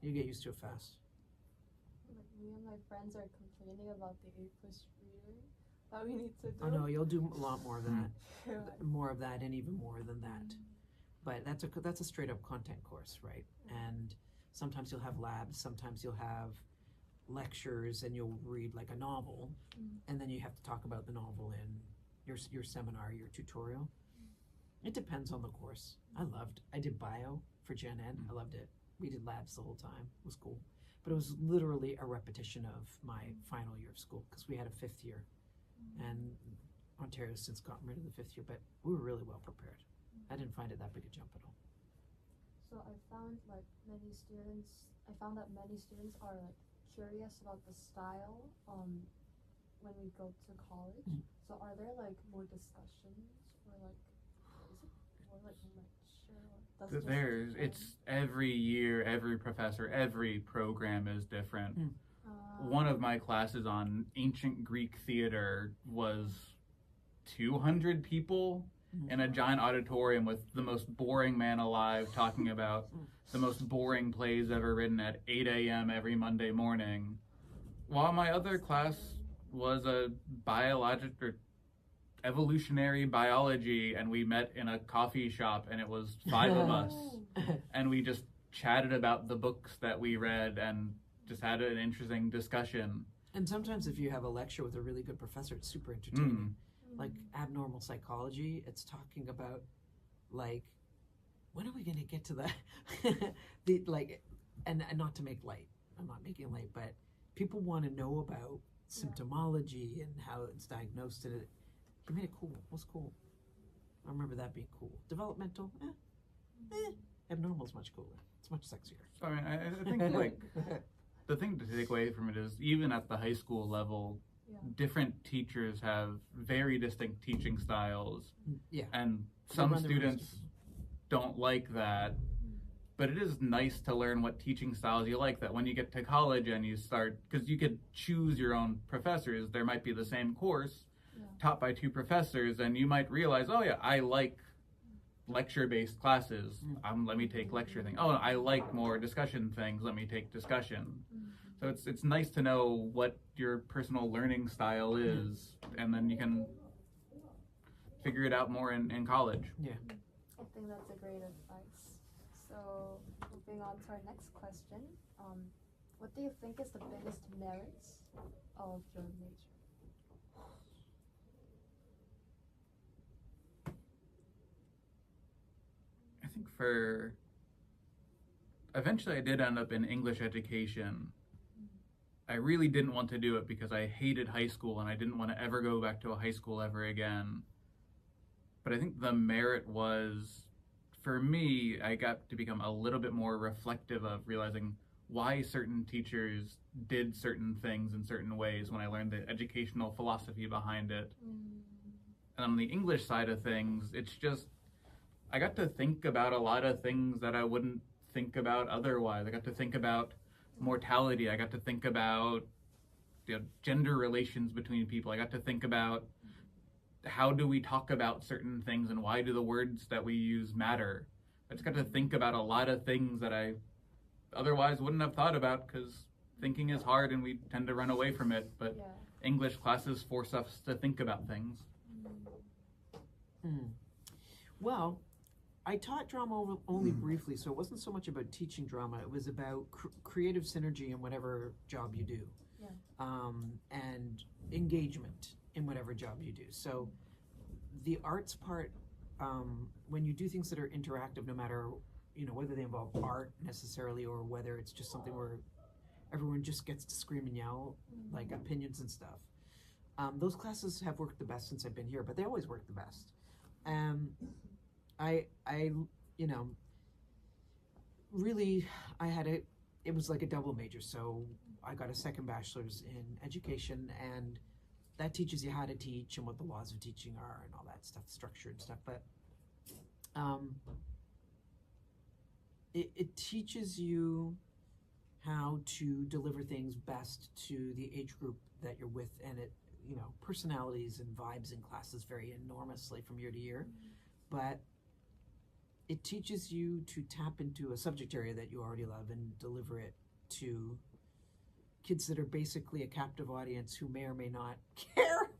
You get used to it fast. Like me and my friends are complaining about the 8+ reading that we need to do. Oh no, you'll do a lot more of that. Yeah. More of that and even more than that. But that's a straight up content course, right? And sometimes you'll have labs, sometimes you'll have lectures, and you'll read like a novel, and then you have to talk about the novel in your seminar, your tutorial. It depends on the course. I did bio for Gen Ed. I loved it. We did labs the whole time. It was cool. But it was literally a repetition of my final year of school because we had a 5th year. And Ontario's since gotten rid of the 5th year, but we were really well prepared. I didn't find it that big a jump at all. So I found that many students are like curious about the style when we go to college. So are there like more discussions or like is it more like lecture? It's every year, every professor, every program is different. One of my classes on ancient Greek theater was 200 people in a giant auditorium with the most boring man alive talking about the most boring plays ever written at 8 a.m. every Monday morning. While my other class was a evolutionary biology, and we met in a coffee shop, and it was 5 of us, and we just chatted about the books that we read and just had an interesting discussion. And sometimes if you have a lecture with a really good professor, it's super entertaining. Like abnormal psychology, it's talking about like, when are we going to get to that? And not to make light, I'm not making light, but people want to know about symptomology and how it's diagnosed, and it made it cool. It was cool. I remember that being cool. Developmental, abnormal is much cooler. It's much sexier. So, I mean, I think like the thing to take away from it is even at the high school level, different teachers have very distinct teaching styles. And some students don't like that. But it is nice to learn what teaching styles you like, that when you get to college and you start, because you could choose your own professors, there might be the same course taught by 2 professors, and you might realize, oh yeah, I like lecture-based classes. Let me take lecture thing. Oh, I like more discussion things. Let me take discussion. So it's nice to know what your personal learning style is, and then you can figure it out more in college. I think that's a great advice. So moving on to our next question, what do you think is the biggest merits of your major? I think eventually I did end up in English education. I really didn't want to do it because I hated high school and I didn't want to ever go back to a high school ever again. But I think the merit was, for me, I got to become a little bit more reflective of realizing why certain teachers did certain things in certain ways when I learned the educational philosophy behind it. And on the English side of things, it's just, I got to think about a lot of things that I wouldn't think about otherwise. I got to think about mortality. I got to think about gender relations between people. I got to think about how do we talk about certain things and why do the words that we use matter. I just got to think about a lot of things that I otherwise wouldn't have thought about, because thinking is hard and we tend to run away from it, but English classes force us to think about things. Well, I taught drama only briefly, so it wasn't so much about teaching drama. It was about creative synergy in whatever job you do, and engagement in whatever job you do. So the arts part, when you do things that are interactive, no matter whether they involve art necessarily or whether it's just something where everyone just gets to scream and yell like opinions and stuff, those classes have worked the best since I've been here, but they always work the best. Really, it was like a double major. So I got a second bachelor's in education, and that teaches you how to teach and what the laws of teaching are and all that stuff, structure and stuff. But it teaches you how to deliver things best to the age group that you're with, and personalities and vibes in classes vary enormously from year to year. But it teaches you to tap into a subject area that you already love and deliver it to kids that are basically a captive audience who may or may not care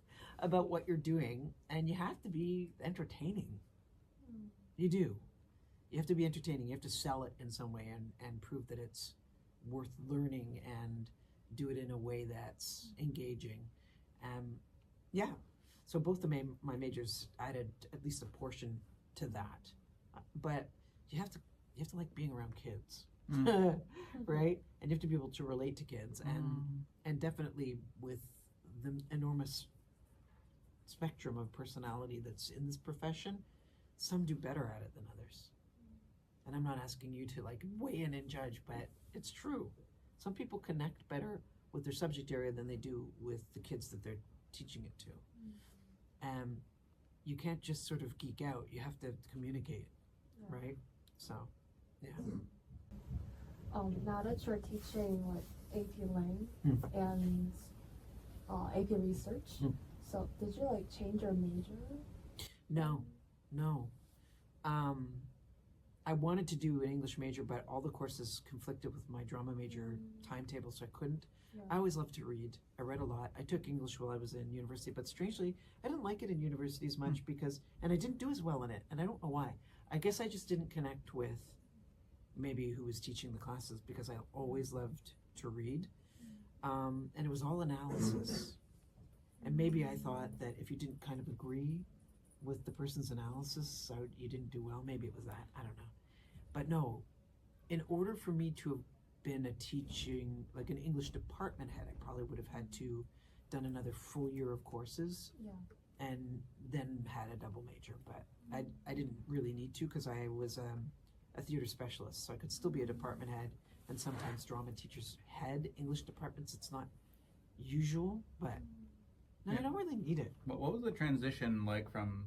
about what you're doing. And you have to be entertaining. You do. You have to be entertaining. You have to sell it in some way and prove that it's worth learning and do it in a way that's engaging. Yeah. So both of my majors added at least a portion to that. But you have to like being around kids. Right? And you have to be able to relate to kids and definitely with the enormous spectrum of personality that's in this profession, some do better at it than others. And I'm not asking you to like weigh in and judge, but it's true. Some people connect better with their subject area than they do with the kids that they're teaching it to. And you can't just sort of geek out. You have to communicate, right? So, yeah. Now that you're teaching like AP Lang and AP Research, so did you like change your major? No. I wanted to do an English major, but all the courses conflicted with my drama major timetable, so I couldn't. I always loved to read. I read a lot. I took English while I was in university, but strangely, I didn't like it in university as much and I didn't do as well in it, and I don't know why. I guess I just didn't connect with maybe who was teaching the classes because I always loved to read. And it was all analysis. And maybe I thought that if you didn't kind of agree with the person's analysis, you didn't do well. Maybe it was that. I don't know. But no, in order for me to have been a teaching, like an English department head, I probably would have had to done another full year of courses and then had a double major. But I didn't really need to because I was a theater specialist, so I could still be a department head, and sometimes drama teachers head English departments. It's not usual, but no, I don't really need it. What was the transition like from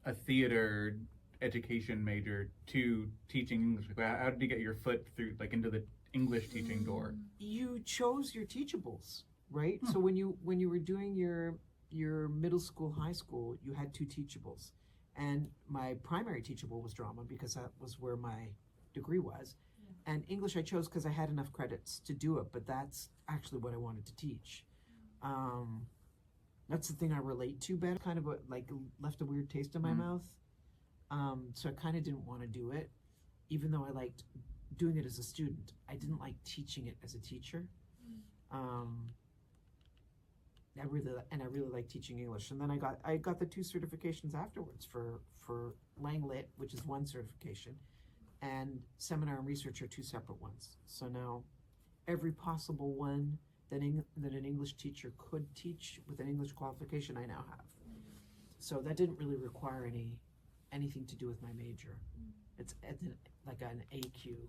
a theater education major to teaching English? How did you get your foot through, like, into the English teaching door? You chose your teachables, right? So when you were doing your middle school, high school, you had two teachables. And my primary teachable was drama because that was where my degree was. And English I chose because I had enough credits to do it, but that's actually what I wanted to teach. That's the thing I relate to better, kind of left a weird taste in my mouth. So I kind of didn't want to do it, even though I liked doing it as a student. I didn't like teaching it as a teacher. I really like teaching English, and then I got the two certifications afterwards for Lang Lit, which is one certification, and Seminar and Research are two separate ones. So now every possible one that an English teacher could teach with an English qualification, I now have. So that didn't really require anything to do with my major. It's like an AQ,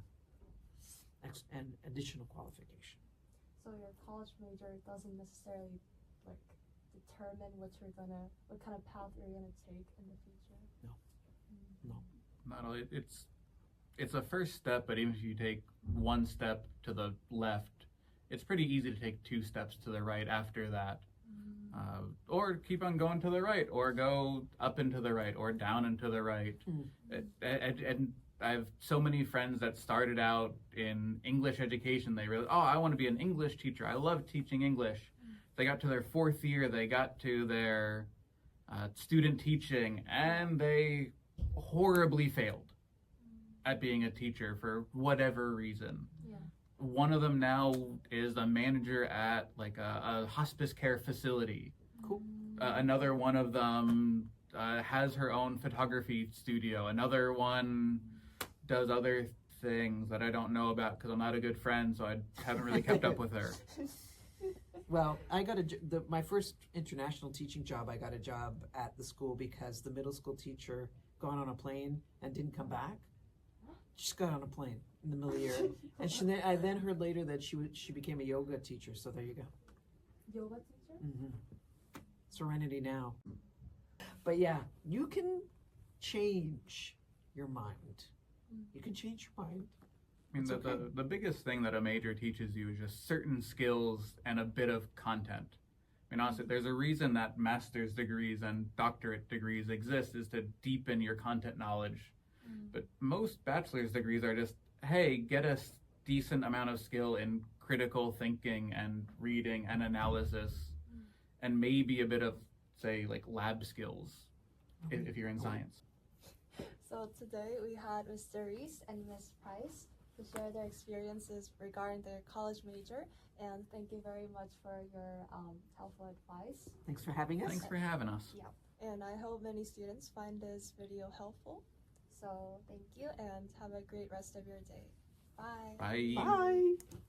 an additional qualification. So your college major doesn't necessarily like determine what kind of path you're gonna take in the future? No. Not only it's a first step, but even if you take one step to the left, it's pretty easy to take two steps to the right after that. Or keep on going to the right, or go up and to the right, or down and to the right. And I have so many friends that started out in English education. They realized, I want to be an English teacher. I love teaching English. They got to their fourth year, they got to their student teaching, and they horribly failed at being a teacher for whatever reason. One of them now is a manager at like a hospice care facility. Cool. Another one of them has her own photography studio. Another one does other things that I don't know about because I'm not a good friend, so I haven't really kept up with her. Well, I got my first international teaching job. I got a job at the school because the middle school teacher got on a plane and didn't come back. She just got on a plane in the middle of the year, and I then heard later that she became a yoga teacher. So there you go. Yoga teacher? Serenity now. But yeah, you can change your mind. You can change your mind. I mean, the biggest thing that a major teaches you is just certain skills and a bit of content. I mean, honestly, there's a reason that master's degrees and doctorate degrees exist, is to deepen your content knowledge. But most bachelor's degrees are just, hey, get a decent amount of skill in critical thinking and reading and analysis, and maybe a bit of, say, like lab skills if you're in science. So today we had Mr. Reese and Ms. Price to share their experiences regarding their college major, and thank you very much for your helpful advice. Thanks for having us. Thanks for having us. And I hope many students find this video helpful. So thank you and have a great rest of your day. Bye. Bye. Bye.